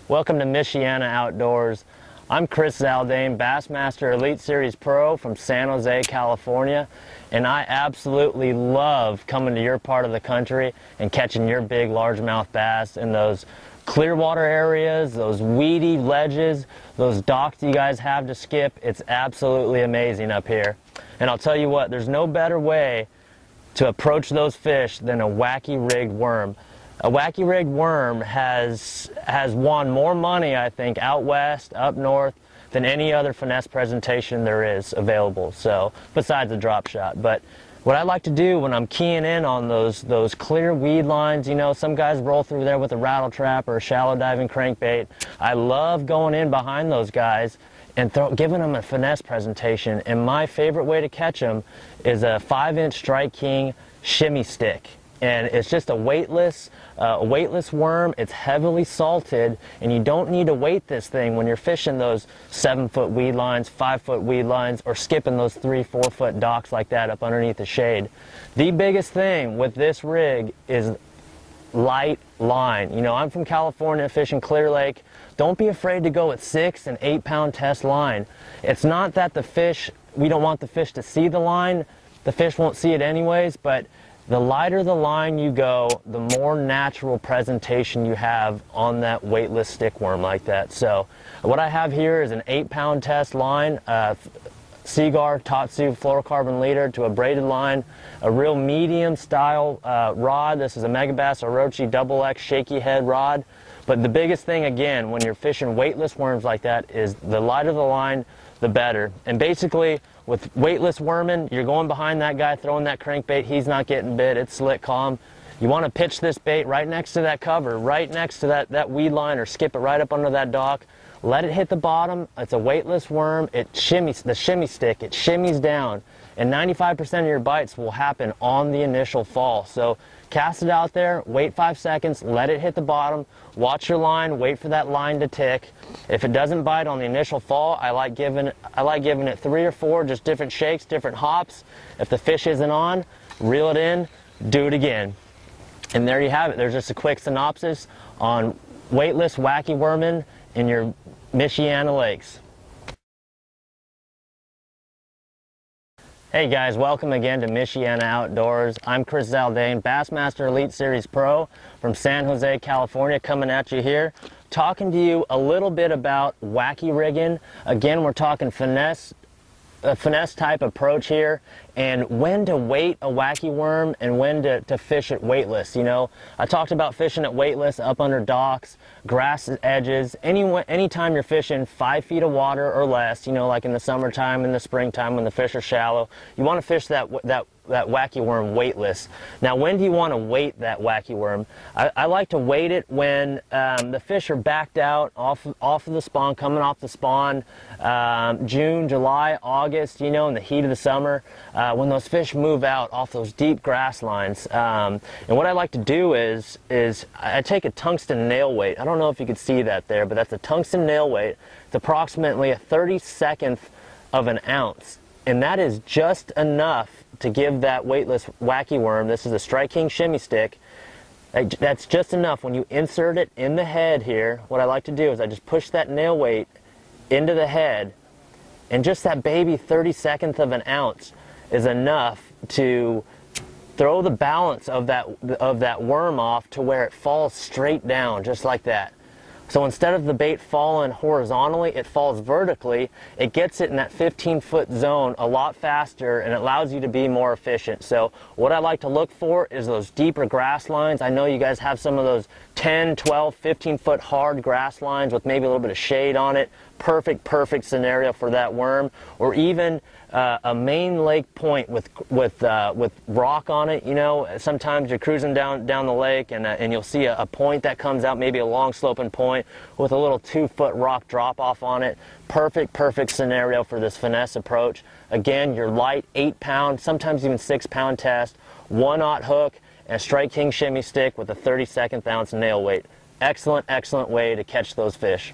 Welcome to Michiana Outdoors. I'm Chris Zaldain, Bassmaster Elite Series Pro from San Jose, California, and I absolutely love coming to your part of the country and catching your big largemouth bass in those clear water areas, those weedy ledges, those docks you guys have to skip. It's absolutely amazing up here. And I'll tell you what, there's no better way to approach those fish than a Wacky Rig worm. A Wacky Rig worm has won more money, I think, out west, up north, than any other finesse presentation there is available, so, besides the drop shot. But what I like to do when I'm keying in on those clear weed lines, you know, some guys roll through there with a rattle trap or a shallow diving crankbait. I love going in behind those guys and giving them a finesse presentation. And my favorite way to catch them is a 5-inch Strike King shimmy stick. And it's just a weightless worm. It's heavily salted, and you don't need to weight this thing when you're fishing those 7-foot weed lines, 5-foot weed lines, or skipping those 3-4 foot docks like that up underneath the shade. The biggest thing with this rig is light line. You know, I'm from California fishing Clear Lake. Don't be afraid to go with 6 and 8 pound test line. It's not that we don't want the fish to see the line. The fish won't see it anyways, but the lighter the line you go, the more natural presentation you have on that weightless stick worm like that. So what I have here is an 8 pound test line, Seaguar Tatsu fluorocarbon leader to a braided line, a real medium style rod. This is a Megabass Orochi XX shaky head rod. But the biggest thing, again, when you're fishing weightless worms like that is the lighter the line, the better. And basically, with weightless worming, you're going behind that guy throwing that crankbait, he's not getting bit, it's slick calm. You want to pitch this bait right next to that cover, right next to that weed line, or skip it right up under that dock. Let it hit the bottom. It's a weightless worm. The shimmy stick, it shimmies down. And 95% of your bites will happen on the initial fall. So cast it out there, wait 5 seconds, let it hit the bottom, watch your line, wait for that line to tick. If it doesn't bite on the initial fall, I like giving it 3 or 4, just different shakes, different hops. If the fish isn't on, reel it in, do it again. And there you have it. There's just a quick synopsis on weightless wacky worming in your Michiana lakes. Hey guys, welcome again to Michiana Outdoors. I'm Chris Zaldain, Bassmaster Elite Series Pro from San Jose, California, coming at you here, talking to you a little bit about wacky rigging. Again, we're talking a finesse type approach here, and when to weight a wacky worm and when to fish it weightless. You know, I talked about fishing it weightless up under docks, grass edges, anytime you're fishing 5 feet of water or less, you know, like in the summertime, in the springtime when the fish are shallow, you want to fish that wacky worm weightless. Now, when do you want to weight that wacky worm? I like to weight it when the fish are backed out off of the spawn, coming off the spawn, June, July, August, you know, in the heat of the summer, when those fish move out off those deep grass lines. And what I like to do is I take a tungsten nail weight. I don't know if you could see that there, but that's a tungsten nail weight. It's approximately a 32nd of an ounce. And that is just enough to give that weightless wacky worm, this is a Strike King shimmy stick, that's just enough. When you insert it in the head here, what I like to do is I just push that nail weight into the head, and just that baby 32nd of an ounce is enough to throw the balance of that worm off to where it falls straight down, just like that. So instead of the bait falling horizontally, it falls vertically. It gets it in that 15-foot zone a lot faster, and it allows you to be more efficient. So what I like to look for is those deeper grass lines. I know you guys have some of those 10, 12, 15-foot hard grass lines with maybe a little bit of shade on it. Perfect scenario for that worm. Or even a main lake point with rock on it. You know, sometimes you're cruising down the lake and you'll see a point that comes out, maybe a long sloping point with a little 2-foot rock drop off on it. Perfect scenario for this finesse approach. Again, your light 8 pound, sometimes even 6 pound test, 1/0 hook, and a Strike King shimmy stick with a 32nd ounce nail weight. Excellent way to catch those fish.